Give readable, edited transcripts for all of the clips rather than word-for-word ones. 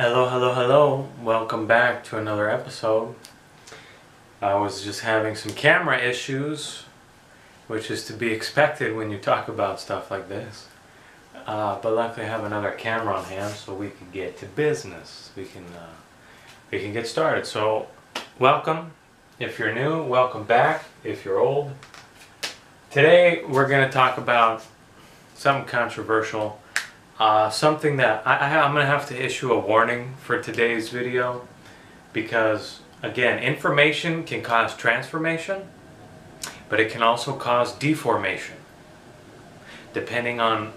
Hello, hello, hello. Welcome back to another episode. I was just having some camera issues, which is to be expected when you talk about stuff like this. But luckily I have another camera on hand so we can get to business. We can get started. So, welcome. If you're new, welcome back. If you're old. Today we're going to talk about something controversial. Something that I'm going to have to issue a warning for today's video because, again, information can cause transformation, but it can also cause deformation, depending on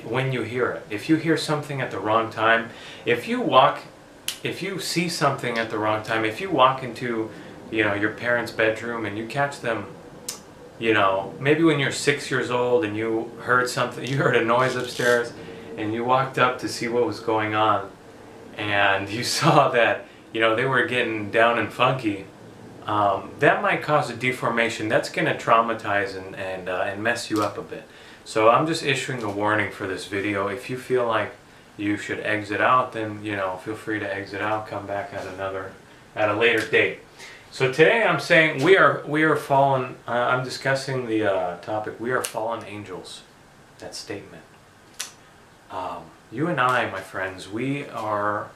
when you hear it. If you hear something at the wrong time, if you see something at the wrong time, if you walk into, your parents' bedroom and you catch them, maybe when you're 6 years old and you heard something, you heard a noise upstairs and you walked up to see what was going on and you saw that, they were getting down and funky, that might cause a deformation. That's going to traumatize and mess you up a bit. So I'm just issuing a warning for this video. If you feel like you should exit out, then, feel free to exit out, come back at a later date. So today I'm saying we are fallen. I'm discussing the topic. We are fallen angels. That statement. You and I, my friends, we are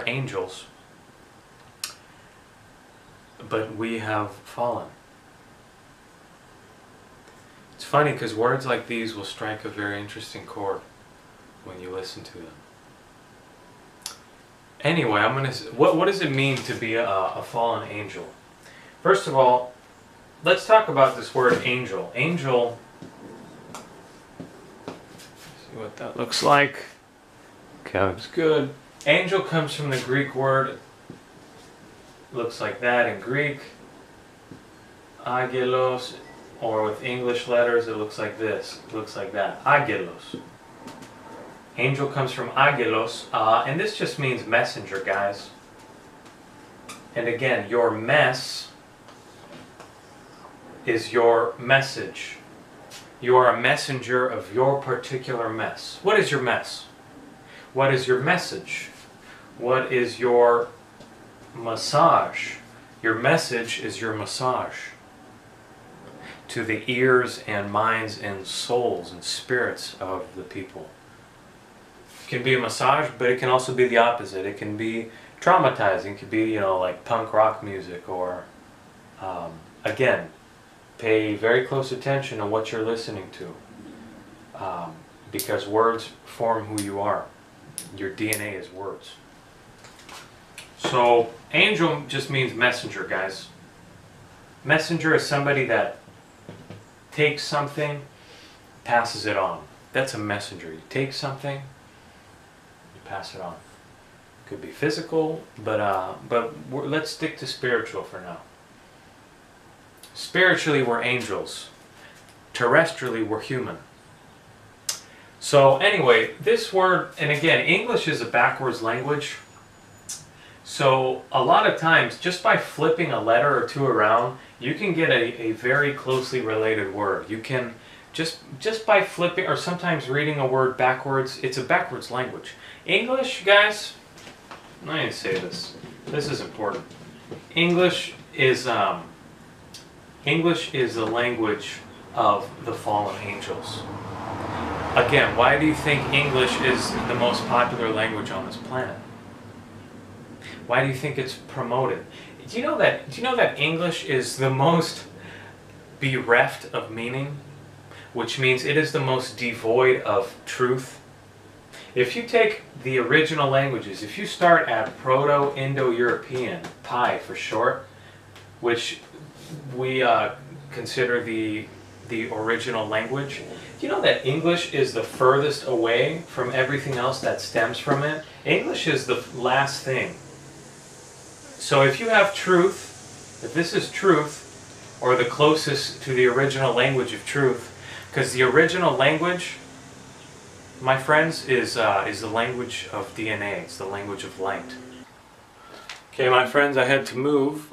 angels, but we have fallen. It's funny because words like these will strike a very interesting chord when you listen to them. Anyway, what does it mean to be a fallen angel? First of all, let's talk about this word angel. Angel, see what that looks like. Okay, looks good. Angel comes from the Greek word, looks like that in Greek. Angelos, or with English letters, it looks like this. It looks like that. Angelos. Angel comes from angelos, and this just means messenger, guys. And again, your mess is your message. You are a messenger of your particular mess. What is your mess? What is your message? What is your massage? Your message is your massage to the ears and minds and souls and spirits of the people. It can be a massage, but it can also be the opposite. It can be traumatizing. It could be, like punk rock music, or, again, pay very close attention to what you're listening to, because words form who you are. Your DNA is words. So, angel just means messenger, guys. Messenger is somebody that takes something, passes it on. That's a messenger. You take something, pass it on. Could be physical, but let's stick to spiritual for now. Spiritually, we're angels. Terrestrially, we're human. So anyway, this word, and again, English is a backwards language. So a lot of times, just by flipping a letter or two around, you can get a very closely related word. You can, just by flipping, or sometimes reading a word backwards, it's a backwards language. English, guys, I need to say this. This is important. English is the language of the fallen angels. Again, why do you think English is the most popular language on this planet? Why do you think it's promoted? Do you know that English is the most bereft of meaning, which means it is the most devoid of truth? If you take the original languages, if you start at Proto-Indo-European, PIE for short, which we consider the original language, do you know that English is the furthest away from everything else that stems from it? English is the last thing. So if you have truth, if this is truth, or the closest to the original language of truth, because the original language, my friends, is the language of DNA. It's the language of light. Okay, my friends, I had to move.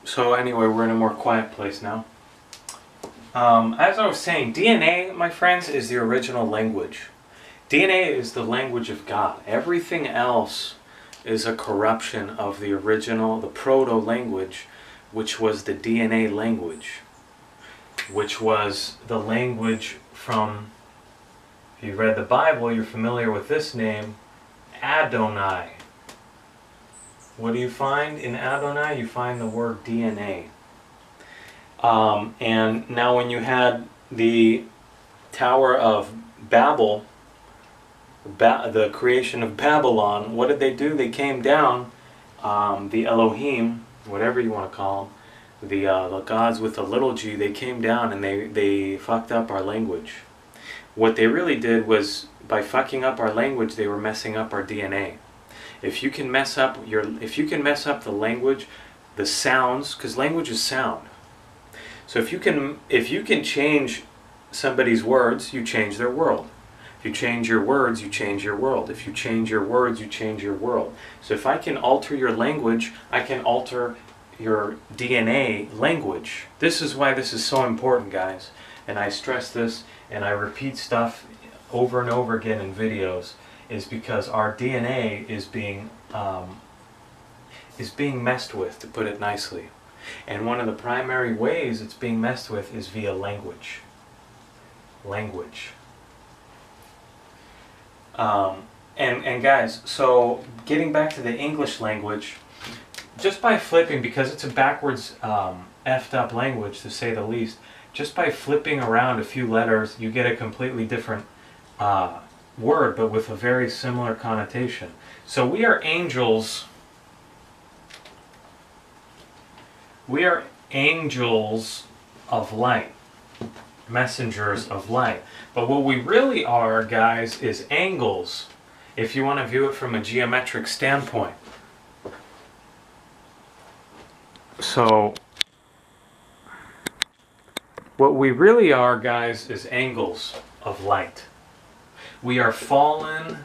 So anyway, we're in a more quiet place now. As I was saying, DNA, my friends, is the original language. DNA is the language of God. Everything else is a corruption of the original, the proto-language, which was the DNA language, which was the language from, if you read the Bible, you're familiar with this name, Adonai. What do you find in Adonai? You find the word DNA. And now when you had the Tower of Babel, the creation of Babylon, what did they do? They came down, the Elohim, whatever you want to call them, the gods with a little g, they came down and they fucked up our language. What they really did was, by fucking up our language, they were messing up our DNA. If you can mess up the language, the sounds, because language is sound. So if you can change somebody's words, you change their world. If you change your words, you change your world. If you change your words, you change your world. So if I can alter your language, I can alter your DNA language. This is why this is so important, guys. And I stress this and I repeat stuff over and over again in videos, is because our DNA is being messed with, to put it nicely. And one of the primary ways it's being messed with is via language. Language. And guys, so getting back to the English language, just by flipping, because it's a backwards effed up language to say the least, just by flipping around a few letters you get a completely different word, but with a very similar connotation. So we are angels. We are angels of light, messengers of light. But what we really are, guys, is angles, if you want to view it from a geometric standpoint. So what we really are, guys, is angles of light. We are fallen.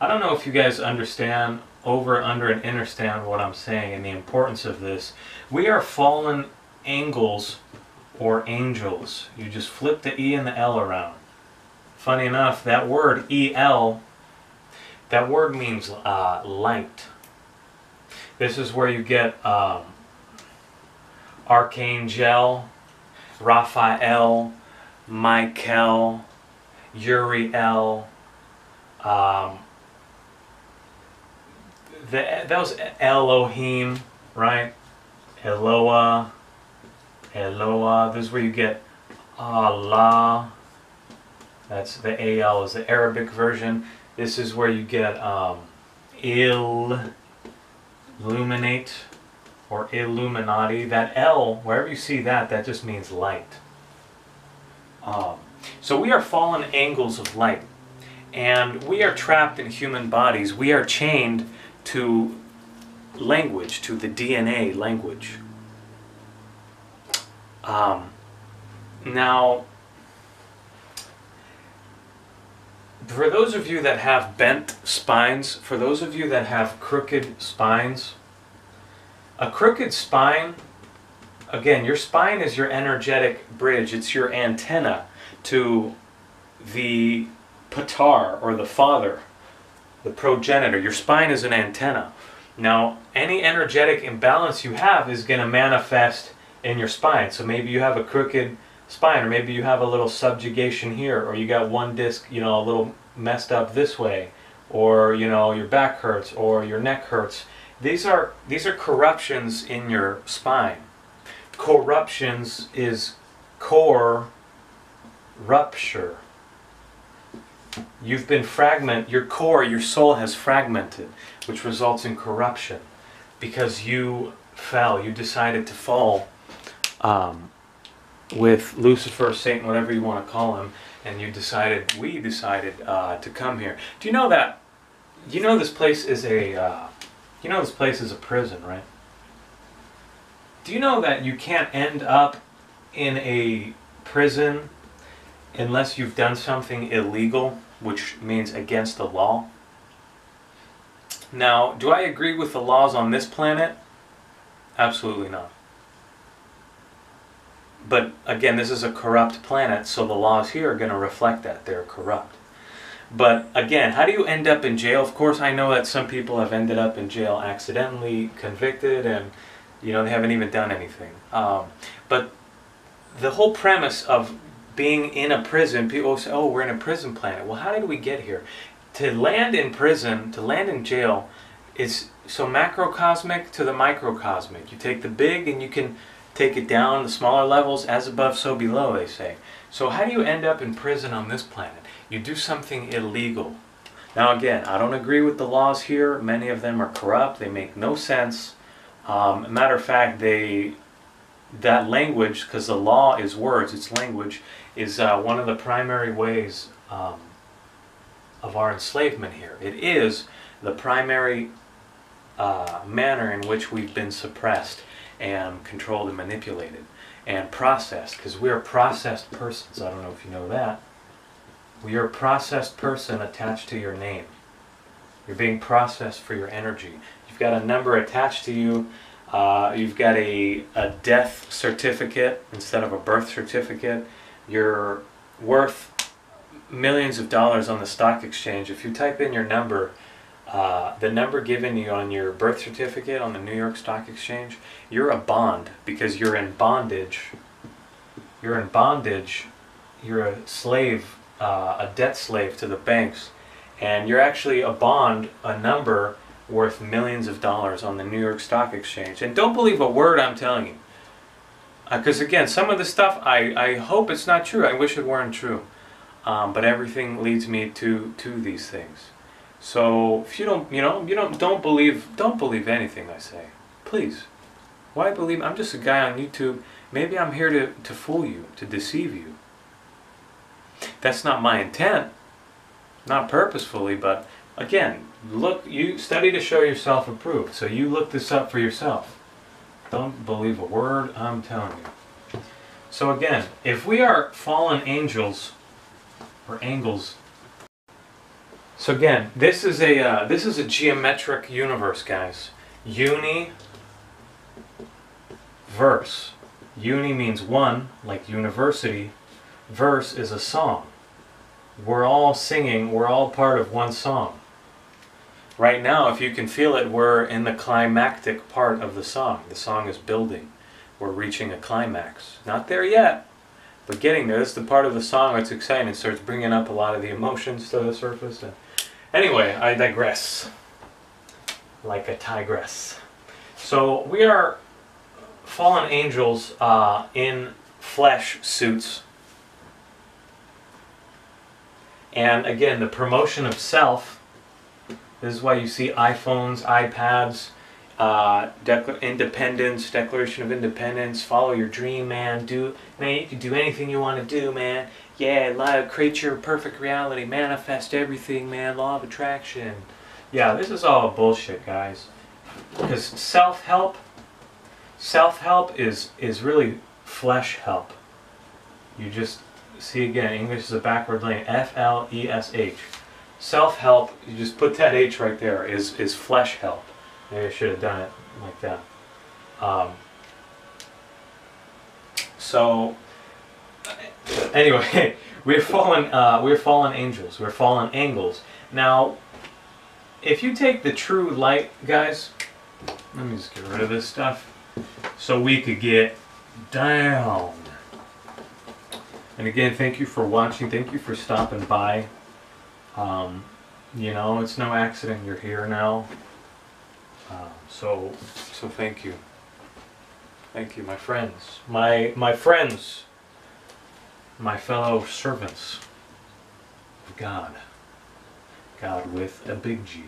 I don't know if you guys understand, over, under, and understand what I'm saying and the importance of this. We are fallen angels or angels. You just flip the E and the L around. Funny enough, that word EL, that word means light. This is where you get Archangel, Raphael, Michael, Uriel, that was Elohim, right? Eloah, this is where you get Allah. That's the AL is the Arabic version. This is where you get illuminate or Illuminati. That L, wherever you see that, that just means light. So we are fallen angels of light, and we are trapped in human bodies. We are chained to language, to the DNA language. Now, for those of you that have bent spines, for those of you that have crooked spines, a crooked spine, again, your spine is your energetic bridge. It's your antenna to the patar, or the father, the progenitor. Your spine is an antenna. Now, any energetic imbalance you have is going to manifest in your spine. So maybe you have a crooked spine, or maybe you have a little subjugation here, or you got one disc, you know, a little messed up this way, or, you know, your back hurts, or your neck hurts. These are corruptions in your spine. Corruptions is core rupture. You've been your core, your soul has fragmented, which results in corruption because you fell, you decided to fall with Lucifer, Satan, whatever you want to call him, and we decided to come here. Do you know that, this place is a prison, right? Do you know that you can't end up in a prison unless you've done something illegal, which means against the law? Now, do I agree with the laws on this planet? Absolutely not. But again, this is a corrupt planet, so the laws here are going to reflect that they're corrupt. But again, how do you end up in jail? Of course, I know that some people have ended up in jail accidentally convicted, and they haven't even done anything. But the whole premise of being in a prison, people say, oh, we're in a prison planet. Well, how did we get here? To land in prison, to land in jail, is so macrocosmic to the microcosmic. You take the big and you can take it down, the smaller levels, as above, so below, they say. So how do you end up in prison on this planet? You do something illegal. Now again, I don't agree with the laws here. Many of them are corrupt. They make no sense. Matter of fact, that language, because the law is words, it's language, is one of the primary ways of our enslavement here. It is the primary manner in which we've been suppressed and controlled and manipulated and processed, because we are processed persons. I don't know if you know that. We are a processed person attached to your name. You're being processed for your energy. You've got a number attached to you. You've got a death certificate instead of a birth certificate. You're worth millions of dollars on the stock exchange. If you type in your number, the number given you on your birth certificate on the New York Stock Exchange, you're a bond, because you're in bondage. You're in bondage. You're a slave, a debt slave to the banks. And you're actually a bond, a number worth millions of dollars on the New York Stock Exchange. And don't believe a word I'm telling you. Because again, some of the stuff, I hope it's not true. I wish it weren't true. But everything leads me to these things. So if you don't believe anything I say. Please. Why believe? I'm just a guy on YouTube. Maybe I'm here to fool you, to deceive you. That's not my intent. Not purposefully, but again, look, you study to show yourself approved. So you look this up for yourself. Don't believe a word I'm telling you. So again, if we are fallen angels or angels. So again, this is a geometric universe, guys. Verse. Uni means one, like university. Verse is a song. We're all singing, we're all part of one song. Right now, if you can feel it, we're in the climactic part of the song. The song is building. We're reaching a climax. Not there yet, but getting there. This is the part of the song that's exciting. It starts bringing up a lot of the emotions to the surface. And anyway, I digress. Like a tigress. So we are fallen angels in flesh suits. And again, the promotion of self. This is why you see iPhones, iPads, independence, Declaration of Independence, follow your dream, man. Man, you can do anything you want to do, man. Yeah, create your perfect reality, manifest everything, man. Law of attraction. Yeah, this is all bullshit, guys. Because self-help is really flesh help. You just see again, English is a backward lane. F-L-E-S-H. Self-help, you just put that H right there, is flesh help. Maybe I should have done it like that. So, anyway, we're fallen angels. We're fallen angels. Now, if you take the true light, guys, let me just get rid of this stuff, so we could get down. And again, thank you for watching. Thank you for stopping by. It's no accident you're here now. So thank you. Thank you, my friends. My friends. My fellow servants of God. God with a big G.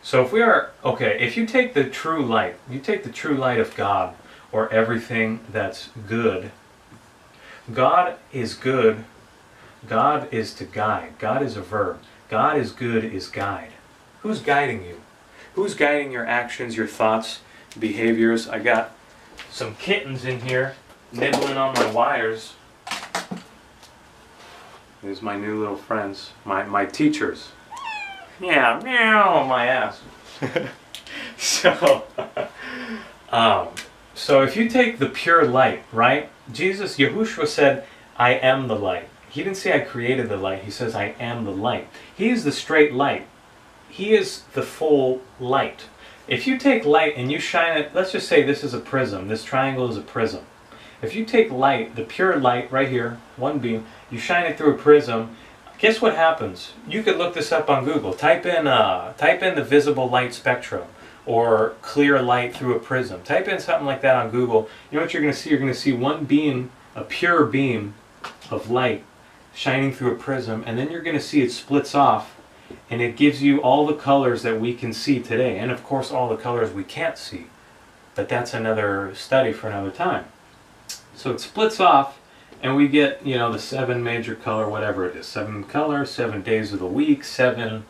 So if you take the true light, you take the true light of God, or everything that's good. God is good. God is to guide. God is a verb. God is good is guide. Who's guiding you? Who's guiding your actions, your thoughts, behaviors? I got some kittens in here nibbling on my wires. These are my new little friends, my teachers. Yeah, meow, my ass. So if you take the pure light, right? Yahushua said, I am the light. He didn't say I created the light. He says I am the light. He is the straight light. He is the full light. If you take light and you shine it, let's just say this is a prism. This triangle is a prism. If you take light, the pure light right here, one beam, you shine it through a prism, guess what happens? You could look this up on Google. Type in the visible light spectrum or clear light through a prism. Type in something like that on Google. You know what you're going to see? You're going to see one beam, a pure beam of light shining through a prism, and then you're going to see it splits off, and it gives you all the colors that we can see today, and of course all the colors we can't see. But that's another study for another time. So it splits off, and we get, you know, the 7 major color, whatever it is. 7 colors, 7 days of the week, 7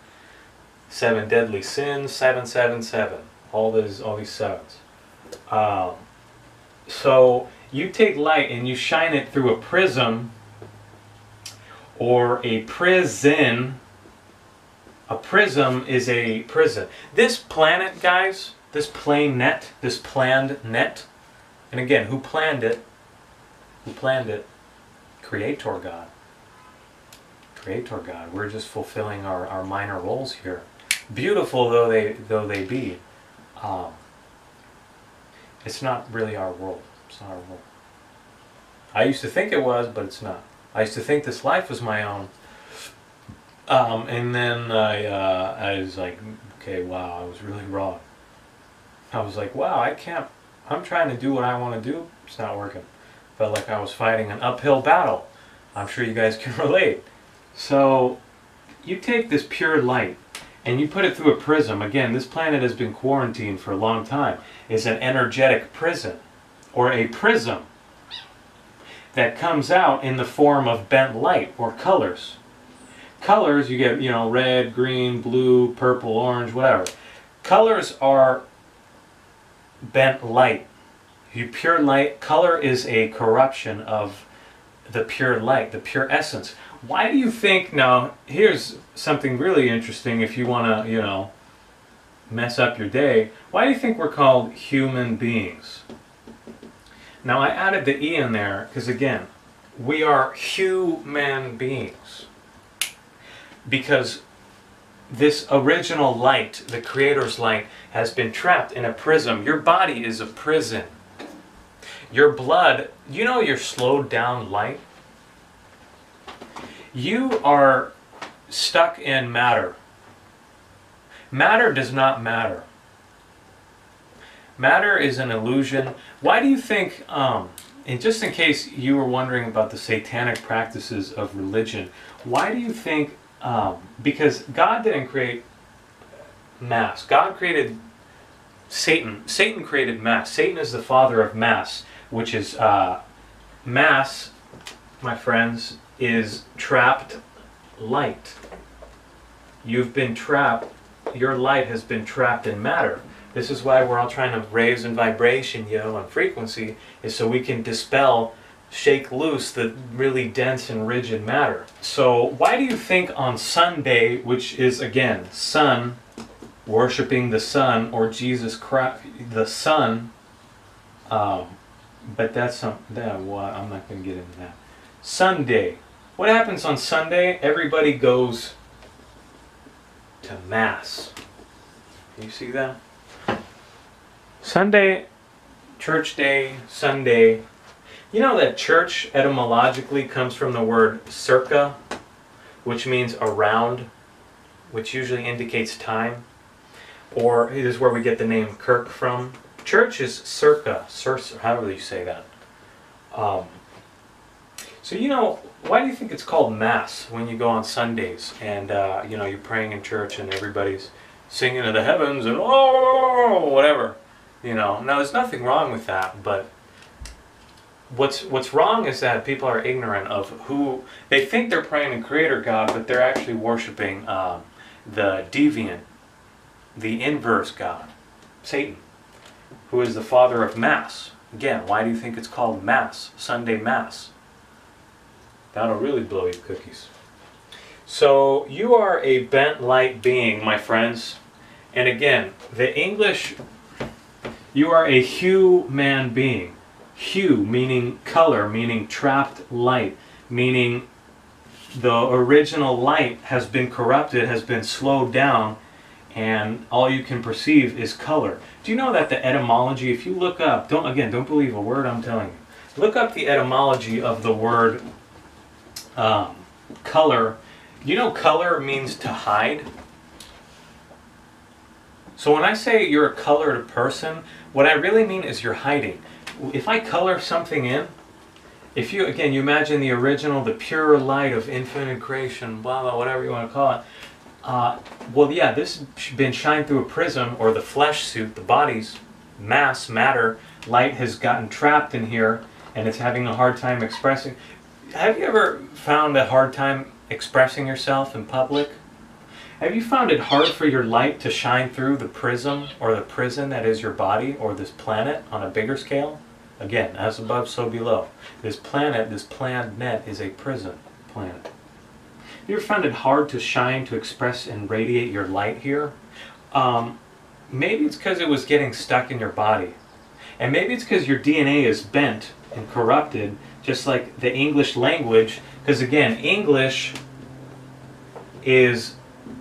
deadly sins, 777. All these sevens. So you take light and you shine it through a prism or a prison. A prism is a prison. This planet, guys, this plane net, this planned net, and again, who planned it? Who planned it? Creator God. Creator God. We're just fulfilling our minor roles here. Beautiful though they be, it's not really our world. It's not our world. I used to think it was, but it's not. I used to think this life was my own. And then I was like, okay, wow, I was really wrong. I was like, wow, I'm trying to do what I want to do. It's not working. Felt like I was fighting an uphill battle. I'm sure you guys can relate. So you take this pure light and you put it through a prism. Again, this planet has been quarantined for a long time. It's an energetic prison, or a prism, that comes out in the form of bent light or colors. Colors, you get, you know, red, green, blue, purple, orange, whatever. Colors are bent light. You pure light, color is a corruption of the pure light, the pure essence. Why do you think, now here's something really interesting if you want to, you know, mess up your day. Why do you think we're called human beings? Now I added the E in there because again, we are human beings. Because this original light, the Creator's light, has been trapped in a prism. Your body is a prison. Your blood, you know, your slowed down light. You are stuck in matter. Matter does not matter. Matter is an illusion. Why do you think, and just in case you were wondering about the satanic practices of religion, why do you think, because God didn't create mass. God created Satan. Satan created mass. Satan is the father of mass, which is, mass, my friends, is trapped light. You've been trapped, your light has been trapped in matter. This is why we're all trying to raise in vibration, you know, and frequency, is so we can dispel, shake loose the really dense and rigid matter. So why do you think on Sunday, which is again, sun, worshiping the sun, or Jesus Christ, the sun, but that's well, I'm not going to get into that. Sunday. What happens on Sunday? Everybody goes to Mass. Can you see that? Sunday, church day, Sunday. You know that church etymologically comes from the word circa, which means around, which usually indicates time. Or it is where we get the name Kirk from. Church is circa, however you say that. So you know, why do you think it's called Mass when you go on Sundays and you know, you're praying in church and everybody's singing to the heavens and oh, whatever, you know? Now there's nothing wrong with that, but what's wrong is that people are ignorant of who they think they're praying to Creator God, but they're actually worshiping the deviant, the inverse God, Satan, who is the father of Mass. Again, why do you think it's called Mass, Sunday Mass? That'll really blow your cookies. So you are a bent light being, my friends. And again, the English, you are a human being. Hue meaning color, meaning trapped light, meaning the original light has been corrupted, has been slowed down, and all you can perceive is color. Do you know that the etymology, if you look up, don't believe a word I'm telling you. Look up the etymology of the word color. You know color means to hide? So when I say you're a colored person, what I really mean is you're hiding. If I color something in, if you, again, you imagine the original, the pure light of infinite creation, blah, blah, whatever you want to call it. Well, yeah, this has been shined through a prism, or the flesh suit, the body's mass, matter, light has gotten trapped in here, and it's having a hard time expressing. Have you ever found a hard time expressing yourself in public? Have you found it hard for your light to shine through the prism or the prison that is your body or this planet on a bigger scale? Again, as above, so below. This planet, this planet is a prison planet. Have you ever found it hard to shine, to express and radiate your light here? Maybe it's because it was getting stuck in your body. And maybe it's because your DNA is bent and corrupted, just like the English language. Because again, English is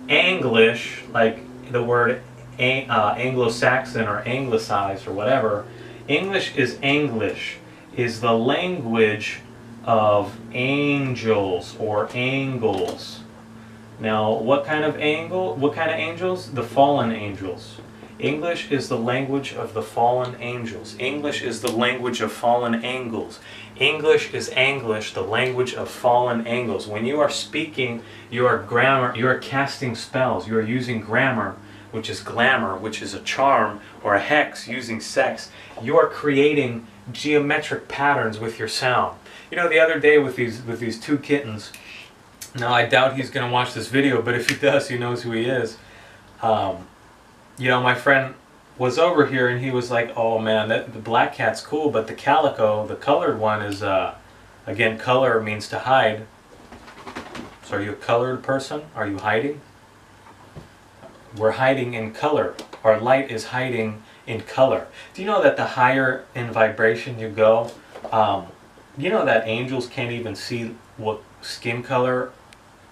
Anglish, like the word Anglo-Saxon or Anglicized or whatever. English is Anglish, is the language of angels or angles. Now, what kind of angle? What kind of angels? The fallen angels. English is the language of the fallen angels. English is the language of fallen angles. English is Anglish, the language of fallen angles. When you are speaking, you are casting spells. You are using grammar, which is glamour, which is a charm, or a hex, using sex. You are creating geometric patterns with your sound. You know, the other day with these two kittens, now I doubt he's going to watch this video, but if he does, he knows who he is. You know, my friend was over here and he was like, oh man, the black cat's cool, but the calico, the colored one is, again, color means to hide. So are you a colored person? Are you hiding? We're hiding in color. Our light is hiding in color. Do you know that the higher in vibration you go, you know that angels can't even see what skin color,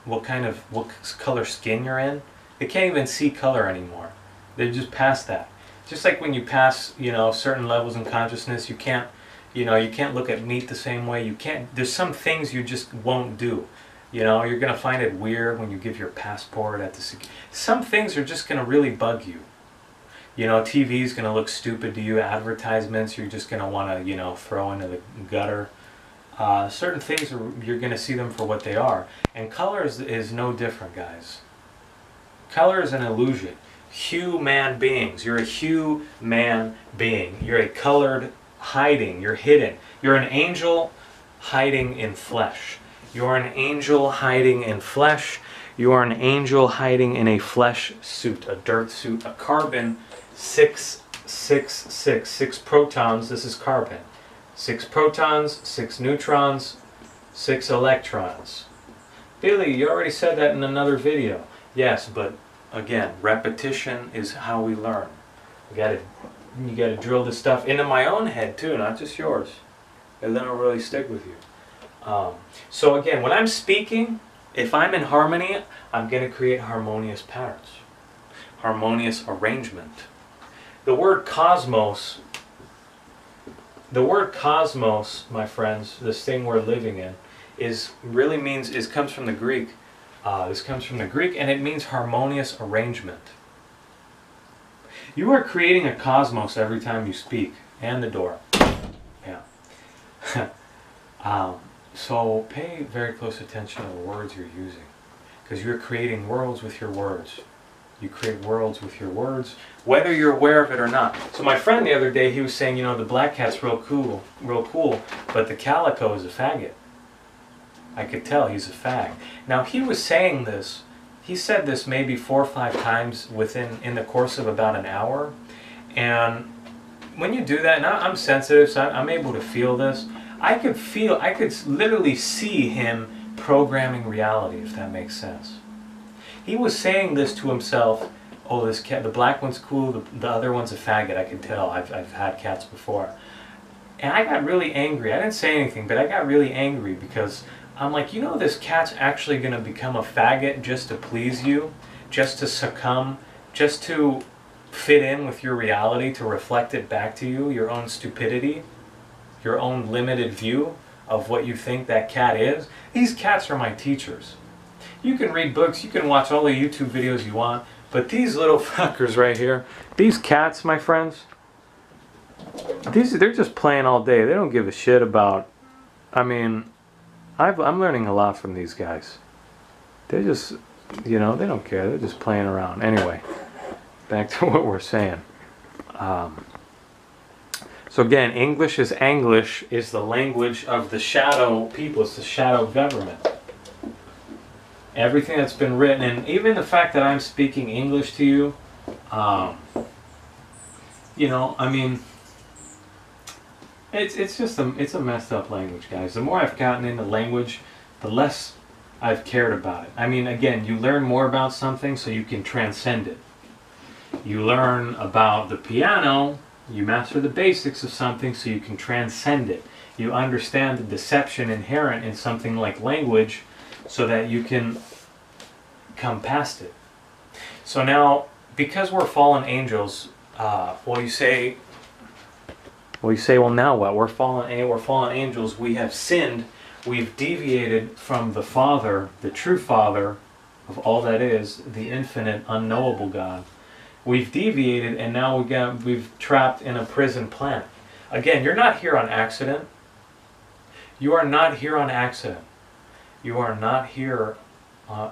what color skin you're in? They can't even see color anymore. They're just past that. Just like when you pass, you know, certain levels in consciousness, you can't, you know, you can't look at meat the same way. You can't. There's some things you just won't do. You know, you're gonna find it weird when you give your passport at the. Some things are just gonna really bug you. You know, TV is gonna look stupid to you. Advertisements, you're just gonna want to, you know, throw into the gutter. Certain things you're gonna see them for what they are, and color is no different, guys. Color is an illusion. Human beings. You're a human being. You're a colored hiding. You're hidden. You're an angel hiding in flesh. You're an angel hiding in flesh. You are an angel hiding in a flesh suit, a dirt suit, a carbon 666. 6 protons. This is carbon. 6 protons, 6 neutrons, 6 electrons. Billy, you already said that in another video. Yes, but again, repetition is how we learn. You gotta drill this stuff into my own head too, not just yours. And then it'll really stick with you. So again, when I'm speaking, if I'm in harmony, I'm gonna create harmonious patterns. Harmonious arrangement. The word cosmos, my friends, this thing we're living in, comes from the Greek. This comes from the Greek, and it means harmonious arrangement. You are creating a cosmos every time you speak, and the door. Yeah. So pay very close attention to the words you're using, because you're creating worlds with your words. You create worlds with your words, whether you're aware of it or not. So my friend the other day, he was saying, you know, the black cat's real cool, but the calico is a faggot. I could tell he's a fag. Now he was saying this, he said this maybe 4 or 5 times in the course of about an hour. And when you do that, and I'm sensitive, so I'm able to feel this. I could literally see him programming reality, if that makes sense. He was saying this to himself, oh, this cat, the black one's cool, the other one's a faggot, I could tell, I've had cats before. And I got really angry. I didn't say anything, but I got really angry because I'm like, you know, this cat's actually going to become a faggot just to please you, just to succumb, just to fit in with your reality, to reflect it back to you, your own stupidity, your own limited view of what you think that cat is. These cats are my teachers. You can read books, you can watch all the YouTube videos you want, but these little fuckers right here, these cats, my friends, they're just playing all day. They don't give a shit about, I mean, I'm learning a lot from these guys. They're just, you know, they don't care. They're just playing around. Anyway, back to what we're saying. So again, English is Anglish, is the language of the shadow people. It's the shadow government. Everything that's been written, and even the fact that I'm speaking English to you, you know, I mean, it's just it's a messed up language, guys. The more I've gotten into language, the less I've cared about it. I mean, again, you learn more about something so you can transcend it. You learn about the piano, you master the basics of something so you can transcend it. You understand the deception inherent in something like language so that you can come past it. So now, because we're fallen angels, you say, well, now what? We're fallen angels. We have sinned. We've deviated from the Father, the true Father of all that is, the infinite, unknowable God. We've deviated, and now we've trapped in a prison planet. Again, you're not here on accident. You are not here on accident. You are not here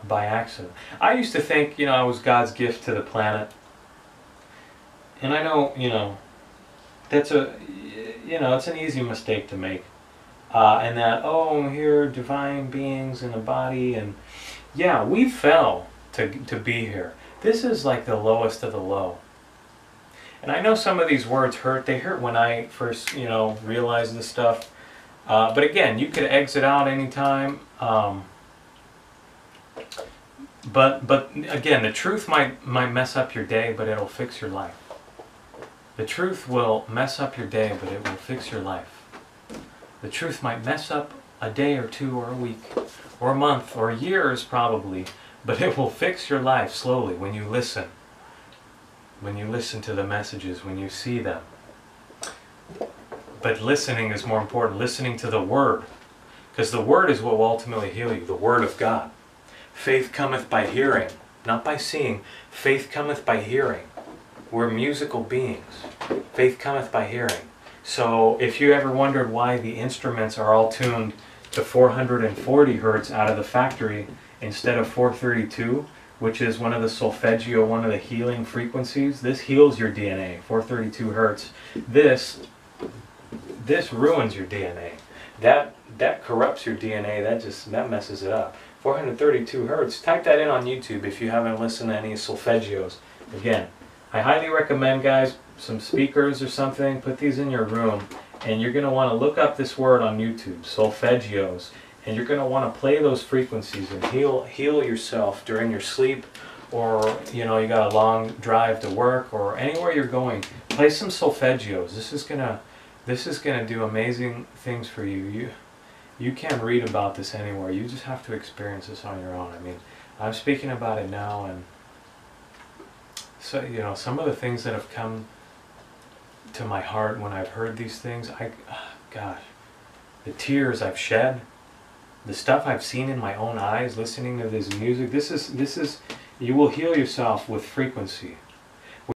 by accident. I used to think, you know, I was God's gift to the planet. And I know, you know, that's it's an easy mistake to make. And that, oh, here, divine beings in a body, and yeah, we fell to be here. This is like the lowest of the low. And I know some of these words hurt. They hurt when I first, you know, realized this stuff. But again, you could exit out anytime. But again, the truth might mess up your day, but it'll fix your life. The truth will mess up your day, but it will fix your life. The truth might mess up a day or two or a week or a month or years probably, but it will fix your life slowly when you listen. When you listen to the messages, when you see them. But listening is more important. Listening to the Word. Because the Word is what will ultimately heal you. The Word of God. Faith cometh by hearing, not by seeing. Faith cometh by hearing. We're musical beings. Faith cometh by hearing. So if you ever wondered why the instruments are all tuned to 440 hertz out of the factory instead of 432, which is one of the solfeggio, one of the healing frequencies, this heals your DNA, 432 hertz. This ruins your DNA. That corrupts your DNA. That messes it up. 432 hertz. Type that in on YouTube if you haven't listened to any solfeggios. Again, I highly recommend, guys, some speakers or something. Put these in your room, and you're going to want to look up this word on YouTube, solfeggios, and you're going to want to play those frequencies and heal yourself during your sleep, or you know, you got a long drive to work or anywhere you're going. Play some solfeggios. This is gonna do amazing things for you. You can't read about this anywhere. You just have to experience this on your own. I mean, I'm speaking about it now, and so, you know, some of the things that have come to my heart when I've heard these things, gosh, the tears I've shed, the stuff I've seen in my own eyes listening to this music, this is, you will heal yourself with frequency.